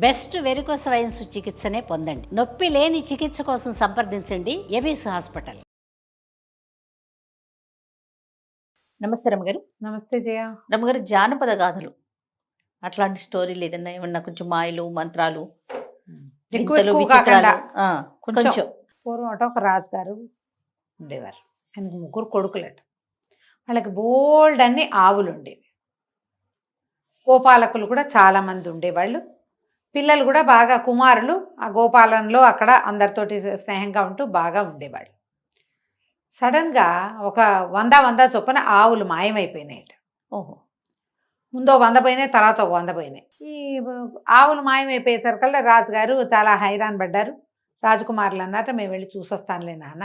Best varicose veins చికిత్సనే పొందండి. నొప్పి లేని చికిత్స కోసం సంప్రదించండి ఎబిస్ హాస్పిటల్. నమస్తే రమ్మగారు. నమస్తే జయ. రమ్మగారు, జానపద గాథలు అట్లాంటి స్టోరీలు ఏమన్నా కొంచెం మాయలు మంత్రాలు ఎక్కువ వింతలు, ఎక్కువ విచిత్రాలు? కాకుండా కొంచెం పూర్వం అట ఒక రాజుగారు ఉండేవారు. ఆయనకు 3 కొడుకులట. వాళ్ళకి బోల్డ్ అన్ని ఆవులు ఉండేవి. గోపాలకులు కూడా చాలా మంది ఉండేవాళ్ళు. పిల్లలు కూడా బాగా కుమారులు ఆ గోపాలనలో అక్కడ అందరితోటి స్నేహంగా ఉంటూ బాగా ఉండేవాళ్ళు. సడన్గా ఒక 100 చొప్పున ఆవులు మాయమైపోయినాయట. ఓహో. ముందో 100 పోయినాయి, తర్వాత ఒక 100 పోయినాయి. ఈ ఆవులు మాయమైపోయేసరికల్లా రాజుగారు చాలా హైరాన్ పడ్డారు. రాజకుమారులు అన్నట్టు మేము వెళ్ళి చూసొస్తానులే నాన్న,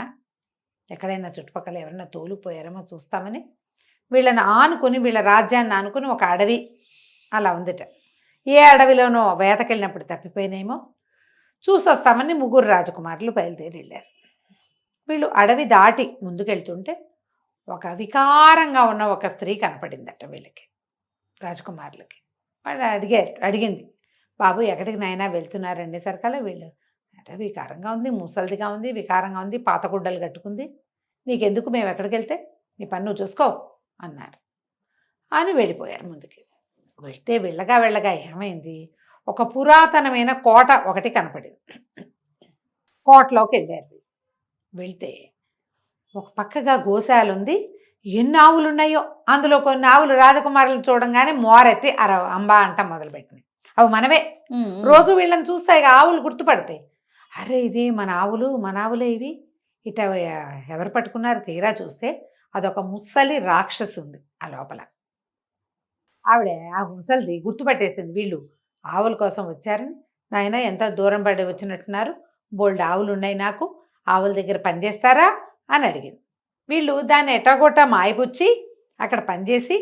ఎక్కడైనా చుట్టుపక్కల ఎవరైనా తోలుకుపోయారేమో చూస్తామని వీళ్ళని ఆనుకుని, వీళ్ళ రాజ్యాన్ని ఆనుకుని ఒక అడవి అలా ఉందిట. ఏ అడవిలోనో వేటకెళ్ళినప్పుడు తప్పిపోయినాయేమో చూసొస్తామని 3 రాజకుమారులు బయలుదేరి వెళ్ళారు. వీళ్ళు అడవి దాటి ముందుకెళ్తుంటే ఒక వికారంగా ఉన్న ఒక స్త్రీ కనపడిందట వీళ్ళకి, రాజకుమారులకి. వాళ్ళు అడిగింది, బాబు ఎక్కడికి నాయనా వెళ్తున్నారండి సరికల. వీళ్ళు అంటే వికారంగా ఉంది, ముసలిదిగా ఉంది, వికారంగా ఉంది, పాత గుడ్డలు కట్టుకుంది, నీకెందుకు, మేము ఎక్కడికి వెళ్తే నీ పని నువ్వు చూసుకో అన్నారు. అని వెళ్ళిపోయారు ముందుకి. వెళ్తే వెళ్ళగా ఏమైంది, ఒక పురాతనమైన కోట ఒకటి కనపడింది. కోటలోకి వెళ్ళారు. వెళ్తే ఒక పక్కగా గోశాల ఉంది. ఎన్ని ఆవులు ఉన్నాయో అందులో కొన్ని ఆవులు రాజకుమారులు చూడంగానే మోరెత్తి అంబా అంట మొదలుపెట్టినాయి. అవి మనవే. రోజు వీళ్ళని చూస్తాయి, ఆవులు గుర్తుపడతాయి. అరే ఇది మన ఆవులే ఇవి, ఇట ఎవరు పట్టుకున్నారు? తీరా చూస్తే అదొక ముసలి రాక్షసి ఉంది ఆ లోపల. ఆవిడ ఆ ముసలిది గుర్తుపట్టేసింది, వీళ్ళు ఆవుల కోసం వచ్చారని. నాయన ఎంత దూరం పడి వచ్చినట్టున్నారు, బోల్డ్ ఆవులు ఉన్నాయి, నాకు ఆవుల దగ్గర పనిచేస్తారా అని అడిగింది. వీళ్ళు దాన్ని ఎటాగొట్టా మాయపుచ్చి అక్కడ పనిచేసి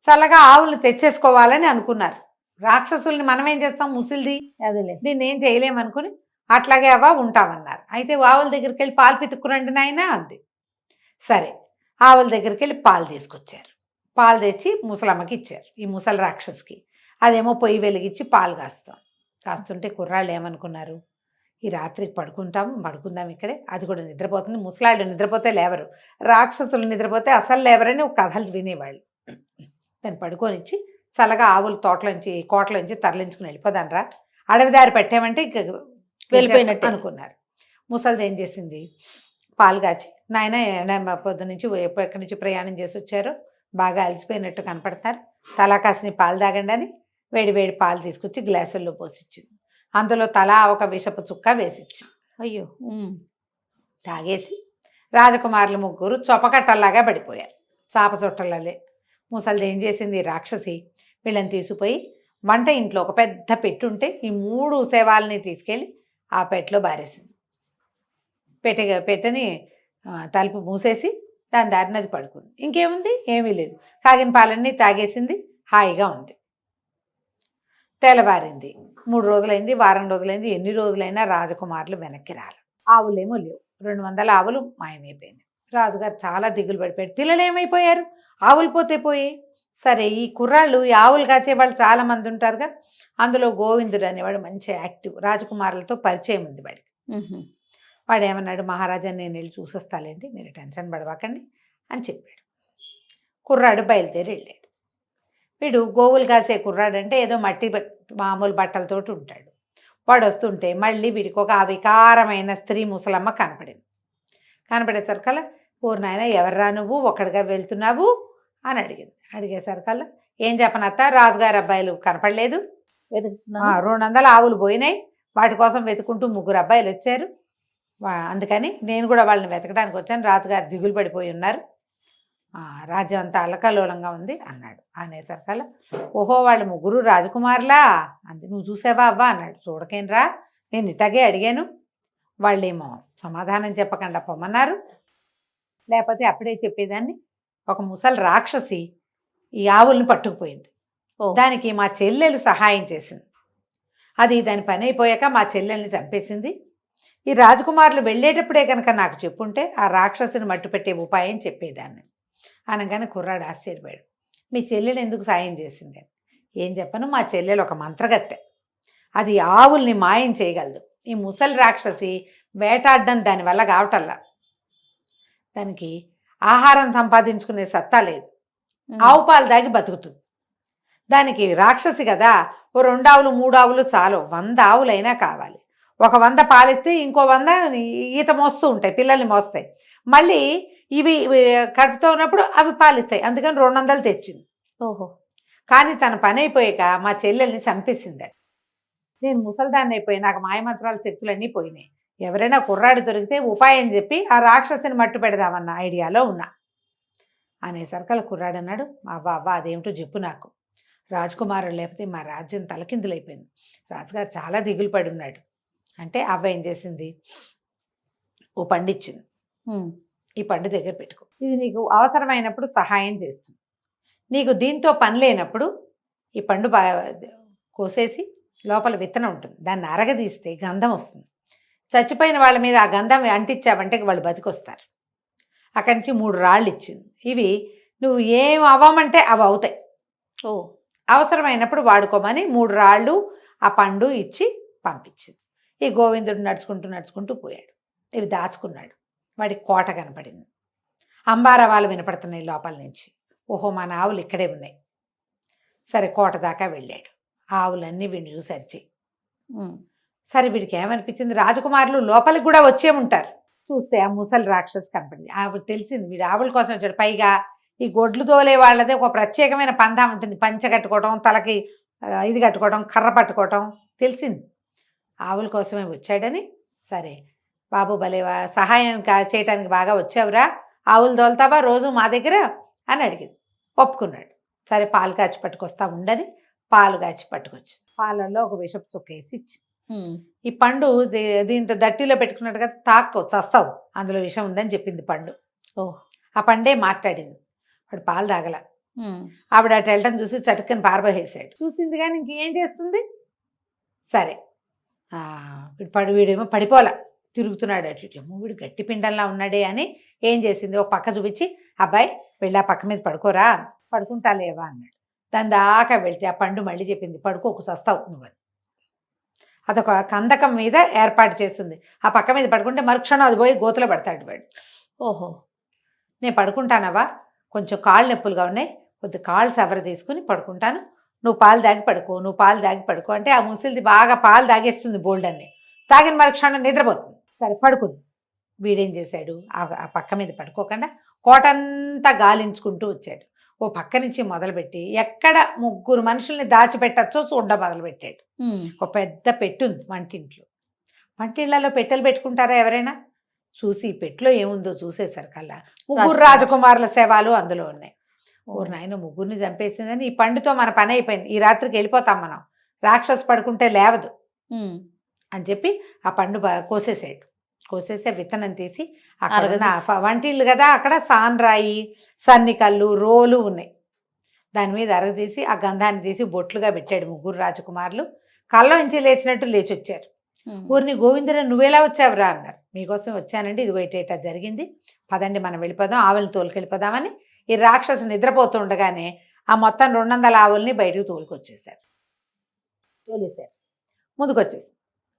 చల్లగా ఆవులు తెచ్చేసుకోవాలని అనుకున్నారు. రాక్షసుల్ని మనం ఏం చేస్తాం, ముసిలిది అదిలే, దీన్ని ఏం చేయలేమనుకుని అట్లాగే అవ్వ ఉంటామన్నారు. అయితే ఆవుల దగ్గరికి వెళ్ళి పాలు పితుక్కురండి నాయన అంది. సరే, ఆవుల దగ్గరికి వెళ్ళి పాలు తీసుకొచ్చారు. పాలు తెచ్చి ముసలమ్మకి ఇచ్చారు, ఈ ముసలి రాక్షసికి. అదేమో పొయ్యి వెలిగించి పాలు కాస్తుంటే కుర్రాళ్ళు ఏమనుకున్నారు, ఈ రాత్రికి పడుకుందాం ఇక్కడే, అది కూడా నిద్రపోతుంది. ముసలాళ్ళు నిద్రపోతే లేవరు, రాక్షసులు నిద్రపోతే అసలు లేవరని ఒక కథలు వినేవాళ్ళు. దాన్ని పడుకొనిచ్చి చల్లగా ఆవులు కోటలోంచి తరలించుకుని వెళ్ళిపోదానరా, అడవి దారి పెట్టామంటే ఇంక వెళ్ళిపోయినట్టు అనుకున్నారు. ముసలిది ఏం చేసింది, పాలు కాచి, నాయన పొద్దు నుంచి ఎక్కడి నుంచి ప్రయాణం చేసి వచ్చారో బాగా అలసిపోయినట్టు కనపడతారు, తలా కాసిన పాలు తాగండి అని వేడి పాలు తీసుకొచ్చి గ్లాసుల్లో పోసిచ్చింది. అందులో తలా ఒక విషపు చుక్క వేసిచ్చింది. అయ్యో. తాగేసి రాజకుమారులు 3 చొప్పకట్టల్లాగా పడిపోయారు, చాప చుట్టలలే. ముసలిది ఏం చేసింది, రాక్షసి వీళ్ళని తీసుకుపోయి వంట ఇంట్లో ఒక పెద్ద పెట్టుంటే ఈ 3 శవాలని తీసుకెళ్ళి ఆ పెట్టెలో బారేసింది. పెట్టని తలుపు మూసేసి దాని దారినది పడుకుంది. ఇంకేముంది, ఏమీ లేదు, కాగిన పాలన్నీ తాగేసింది, హాయిగా ఉంది. తెల్లవారింది, 3 రోజులైంది, వారం రోజులైంది, ఎన్ని రోజులైనా రాజకుమారులు వెనక్కి రాలి. ఆవులేమో లేవు, 200 ఆవులు మాయమైపోయింది. రాజుగారు చాలా దిగులు పడిపోయాడు. పిల్లలు ఏమైపోయారు, ఆవులు పోయి. సరే, ఈ కుర్రాళ్ళు, ఈ ఆవులు కాచేవాళ్ళు చాలా మంది ఉంటారుగా, అందులో గోవిందుడు అనేవాడు మంచి యాక్టివ్, రాజకుమారులతో పరిచయం ఉంది వాడికి. వాడు ఏమన్నాడు, మహారాజా నేను వెళ్ళి చూసొస్తాలేండి, మీరు టెన్షన్ పడవాకండి అని చెప్పాడు. కుర్రాడు బయలుదేరి వెళ్ళాడు. వీడు గోవులు కాసే కుర్రాడంటే ఏదో మామూలు బట్టలతోటి ఉంటాడు. వాడు వస్తుంటే మళ్ళీ వీడికి ఒక వికారమైన స్త్రీ ముసలమ్మ కనపడేసరికల్లా, ఓరు నాయన ఎవర్రా నువ్వు, ఒక్కడిగా వెళ్తున్నావు అని అడిగేసరికల్లా ఏం చెప్పనత్త, రాజుగారి అబ్బాయిలు కనపడలేదు, 200 ఆవులు పోయినాయి, వాటి కోసం వెతుకుంటూ 3 అబ్బాయిలు వచ్చారు, అందుకని నేను కూడా వాళ్ళని వెతకడానికి వచ్చాను, రాజుగారు దిగులు పడిపోయి ఉన్నారు, రాజ్యం అంతా అల్లకల్లోలంగా ఉంది అన్నాడు. అనేసరికల్లా ఓహో వాళ్ళు 3 రాజకుమారులా అంది. నువ్వు చూసావా అవ్వా అన్నాడు. చూడకేనరా, నేను ఇట్లాగే అడిగాను, వాళ్ళేమో సమాధానం చెప్పకుండా పొమ్మన్నారు, లేకపోతే అప్పుడే చెప్పేదాన్ని. ఒక ముసలి రాక్షసి ఈ ఆవుల్ని పట్టుకుపోయింది, దానికి మా చెల్లెలు సహాయం చేసింది, అది దాని పని అయిపోయాక మా చెల్లెల్ని చంపేసింది. ఈ రాజకుమారులు వెళ్ళేటప్పుడే కనుక నాకు చెప్పుంటే ఆ రాక్షసుని మట్టుపెట్టే ఉపాయం చెప్పేదాన్ని అనగానే కుర్రాడు ఆశ్చర్యపోయాడు. మీ చెల్లెలు ఎందుకు సాయం చేసింది? ఏం చెప్పను, మా చెల్లెలు ఒక మంత్రగత్తె, అది ఆవుల్ని మాయం చేయగలదు. ఈ ముసలి రాక్షసి వేటాడడం దానివల్ల కావటల్లా. దానికి ఆహారం సంపాదించుకునే సత్తా లేదు. ఆవు పాలు దాగి బతుకుతుంది. దానికి రాక్షసి కదా, ఓ 2 ఆవులు 3 ఆవులు చాలు, 100 ఆవులైనా కావాలి. ఒక 100 పాలిస్తే ఇంకో 100 ఈత మోస్తూ ఉంటాయి, పిల్లల్ని మోస్తాయి. మళ్ళీ ఇవి కడుపుతో ఉన్నప్పుడు అవి పాలిస్తాయి. అందుకని 200 తెచ్చింది. ఓహో. కానీ తన పని అయిపోయాక మా చెల్లెల్ని చంపేసింది. అది నేను ముసల్దాన్ని అయిపోయి నాకు మాయమంత్రాల శక్తులన్నీ పోయినాయి. ఎవరైనా కుర్రాడు దొరికితే ఉపాయం చెప్పి ఆ రాక్షసిని మట్టు పెడదామన్న ఐడియాలో ఉన్నా అనేసరికల్ కుర్రాడు అన్నాడు, అవ్వ అవ్వ అదేమిటో చెప్పు నాకు. రాజకుమారుడు లేకపోతే మా రాజ్యం తలకిందులైపోయింది. రాజుగారు చాలా దిగులు పడి ఉన్నాడు. అంటే అవ్వ ఏం చేసింది, ఓ పండు ఇచ్చింది. ఈ పండు దగ్గర పెట్టుకో, ఇది నీకు అవసరమైనప్పుడు సహాయం చేస్తుంది. నీకు దీంతో పని లేనప్పుడు ఈ పండు కోసేసి లోపల విత్తనం ఉంటుంది, దాన్ని అరగదీస్తే గంధం వస్తుంది. చచ్చిపోయిన వాళ్ళ మీద ఆ గంధం అంటించావంటే వాళ్ళు బతికొస్తారు. అక్కడి నుంచి 3 రాళ్ళు ఇచ్చింది. ఇవి నువ్వు ఏం అవ్వమంటే అవి అవుతాయి. ఓ, అవసరమైనప్పుడు వాడుకోమని 3 రాళ్ళు ఆ పండు ఇచ్చి పంపించింది. ఈ గోవిందుడు నడుచుకుంటూ పోయాడు. ఇవి దాచుకున్నాడు. వాడికి కోట కనపడింది. అంబారవాలు వినపడుతున్నాయి లోపల నుంచి. ఓహో, మన ఆవులు ఇక్కడే ఉన్నాయి. సరే కోట దాకా వెళ్ళాడు. ఆవులన్నీ వీడిని చూసి అరిచి, సరే వీడికి ఏమనిపించింది, రాజకుమారులు లోపలికి కూడా వచ్చే ఉంటారు. చూస్తే ఆ ముసలి రాక్షసి కనపడింది. ఆవిడ తెలిసింది వీడు ఆవుల కోసం వచ్చాడు. పైగా ఈ గొడ్లు తోలే వాళ్ళదే ఒక ప్రత్యేకమైన పందా ఉంటుంది, పంచ కట్టుకోవడం, తలకి ఇది కట్టుకోవడం, కర్ర పట్టుకోవటం తెలిసింది. ఆవుల కోసమే వచ్చాడని, సరే బాబు భలే సహాయం చేయటానికి బాగా వచ్చావురా, ఆవులు తోలుతావా రోజు మా దగ్గర అని అడిగింది. ఒప్పుకున్నాడు. సరే పాలు కాచి పట్టుకొస్తా ఉండని పాలు కాచి పట్టుకొచ్చింది. పాలల్లో ఒక విషపు చుక్క వేసి ఇచ్చింది. ఈ పండు దీంతో దట్టిలో పెట్టుకున్నట్టుగా తాక్కో చస్తావు, అందులో విషం ఉందని చెప్పింది పండు. ఓ, ఆ పండే మాట్లాడింది. వాడు పాలు తాగల. ఆవిడ అటు వెళ్ళటం చూసి చటుక్కని పారబోసేసాడు. చూసింది కానీ ఇంకేం చేస్తుంది. సరే వీడేమో పడిపోలా, తిరుగుతున్నాడు అటు ఇటు. వీడు గట్టి పిండంలా ఉన్నాడే అని ఏం చేసింది, ఒక పక్క చూపించి, అబ్బాయి వెళ్ళి ఆ పక్క మీద పడుకోరా, పడుకుంటా లేవా అన్నాడు. దాని దాకా వెళ్తే ఆ పండు మళ్ళీ చెప్పింది, పడుకోకు చస్తావు నువ్వని. అదొక కందకం మీద ఏర్పాటు చేస్తుంది. ఆ పక్క మీద పడుకుంటే మరుక్షణం అది పోయి గోతులో పడతాడు వాడు. ఓహో, నేను పడుకుంటానవా, కొంచెం కాళ్ళు నొప్పులుగా ఉన్నాయి, కొద్ది కాళ్ళు సవర తీసుకుని పడుకుంటాను, నువ్వు పాలు దాగి పడుకో అంటే ఆ ముసిలిది బాగా పాలు తాగేస్తుంది బోల్డన్ని. తాగిన మరుక్షణం నిద్రపోతుంది. సరే పడుకుంది. వీడేం చేశాడు, ఆ పక్క మీద పడుకోకుండా కోటంతా గాలించుకుంటూ వచ్చాడు. ఓ పక్క నుంచి మొదలుపెట్టి ఎక్కడ 3 మనుషుల్ని దాచిపెట్టచ్చో చూడడం మొదలుపెట్టాడు. ఒక పెద్ద పెట్టు ఉంది వంటింట్లో. వంటిళ్లలో పెట్టెలు పెట్టుకుంటారా ఎవరైనా? చూసి ఈ పెట్టులో ఏముందో చూసేసరికల్లా 3 రాజకుమారుల శవాలు అందులో ఉన్నాయి. ఊరు నాయన 3ని చంపేసిందని, ఈ పండుతో మన పని అయిపోయింది, ఈ రాత్రికి వెళ్ళిపోతాం మనం, రాక్షసు పడుకుంటే లేవదు అని చెప్పి ఆ పండు కోసేసాడు. కోసేసే విత్తనం తీసి అక్కడ వంటిల్లు కదా, అక్కడ సాన్రాయి, సన్నికల్లు, రోలు ఉన్నాయి. దాని మీద అరగదీసి ఆ గంధాన్ని తీసి బొట్లుగా పెట్టాడు. 3 రాజకుమారులు కళ్ళలో నుంచి లేచినట్టు లేచి వచ్చారు. ఊరిని గోవిందరా నువ్వెలా వచ్చావురా అన్నారు. మీకోసం వచ్చానండి, ఇది ఇటేటా జరిగింది, పదండి మనం వెళ్ళిపోదాం, ఆవులను తోలుకెళ్ళిపోదామని ఈ రాక్షసు నిద్రపోతూ ఉండగానే ఆ మొత్తం 200 ఆవుల్ని బయటకు తోలేశారు.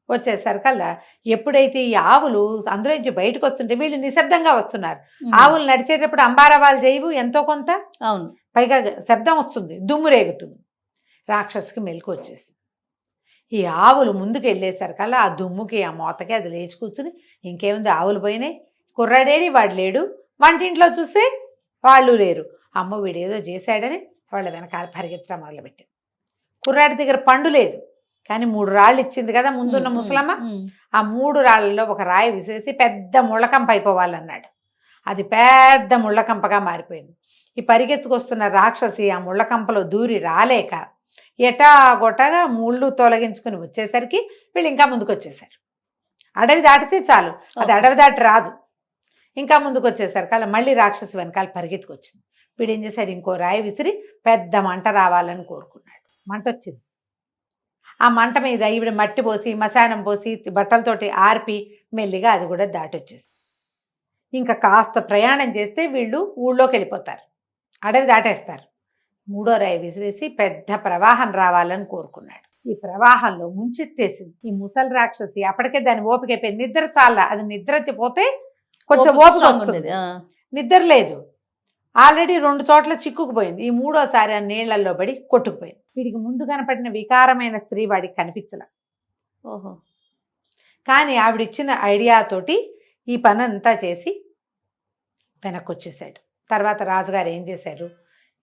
వచ్చేసరికల్లా ఎప్పుడైతే ఈ ఆవులు అందులో నుంచి బయటకు వస్తుంటే వీళ్ళు నిశ్శబ్దంగా వస్తున్నారు. ఆవులు నడిచేటప్పుడు అంబారవాలు చేయవు ఎంతో కొంత, అవును, పైగా శబ్దం వస్తుంది, దుమ్ము రేగుతుంది. రాక్షసుకి మెలకు వచ్చేసింది. ఈ ఆవులు ముందుకు వెళ్ళేసరికల్లా ఆ దుమ్ముకి ఆ మోతకి అది లేచి కూర్చుని, ఇంకేముంది ఆవులు పోయినాయి, కుర్రాడేడి వాడు లేడు, వంటింట్లో చూస్తే వాళ్ళు లేరు, అమ్మ వీడేదో చేశాడని వాళ్ళ వెనకాల పరిగెత్తడం మొదలుపెట్టింది. కుర్రాడి దగ్గర పండు లేదు కానీ 3 రాళ్ళు ఇచ్చింది కదా ముందున్న ముసలమ్మ, ఆ 3 రాళ్లలో ఒక రాయి విసిరేసి పెద్ద ముళ్ళకంప అయిపోవాలన్నాడు. అది పెద్ద ముళ్ళకంపగా మారిపోయింది. ఈ పరిగెత్తుకొస్తున్న రాక్షసి ఆ ముళ్ళకంపలో దూరి రాలేక ఎటాగొటగా ముళ్ళు తొలగించుకుని వచ్చేసరికి వీళ్ళు ఇంకా ముందుకు వచ్చేసారు. అడవి దాటితే చాలు, అది అడవి దాటి రాదు. ఇంకా ముందుకు వచ్చేసరికి అలా మళ్ళీ రాక్షసు వెనకాల పరిగెత్తుకొచ్చింది. వీడు ఏం చేశాడు, ఇంకో రాయి విసిరి పెద్ద మంట రావాలని కోరుకున్నాడు. మంట వచ్చింది. ఆ మంట మీద ఈవిడ మట్టి పోసి మశానం పోసి బట్టలతోటి ఆర్పి మెల్లిగా అది కూడా దాటొచ్చేస్తుంది. ఇంకా కాస్త ప్రయాణం చేస్తే వీళ్ళు ఊళ్ళోకి వెళ్ళిపోతారు, అడవి దాటేస్తారు. 3వ రాయి విసిరేసి పెద్ద ప్రవాహం రావాలని కోరుకున్నాడు. ఈ ప్రవాహంలో ముంచెత్తేసింది. ఈ ముసలి రాక్షసి అప్పటికే దాని ఓపిక అయిపోయింది. నిద్ర చాలా, అది నిద్ర పోతే కొంచెం ఓపిక స్ట్రాంగ్ వస్తుంది. ఉండేది. నిద్ర లేదు, ఆల్రెడీ 2 చోట్ల చిక్కుకుపోయింది. ఈ 3వసారి ఆ నీళ్లలో పడి కొట్టుకుపోయింది. వీడికి ముందు కనపడిన వికారమైన స్త్రీ వాడికి కనిపించలే. ఓహో. కానీ ఆవిడిచ్చిన ఐడియాతోటి ఈ పని అంతా చేసి వెనక్కి వచ్చేసాడు. తర్వాత రాజుగారు ఏం చేశారు,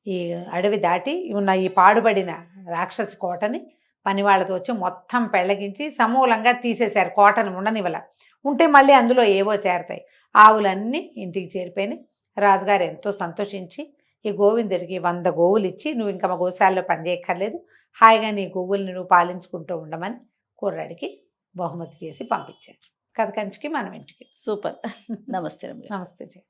ఈ అడవి దాటి ఉన్న ఈ పాడుబడిన రాక్షసి కోటని పనివాళ్ళతో వచ్చి మొత్తం పెళ్ళగించి సమూలంగా తీసేశారు. కోటను ఉండనివ్వల. ఉంటే మళ్ళీ అందులో ఏవో చేరతాయి. ఆవులన్నీ ఇంటికి చేరిపోయినాయి. రాజుగారు ఎంతో సంతోషించి ఈ గోవిందుడికి 100 గోవులు ఇచ్చి, నువ్వు ఇంకా మా గోశాలలో పనిచేయక్కర్లేదు, హాయిగా నీ గోవుల్ని నువ్వు పాలించుకుంటూ ఉండమని కుర్రాడికి బహుమతి చేసి పంపించారు. కథ కంచికి మనం ఇంటికి. సూపర్. నమస్తే రమ్య. నమస్తే జయ.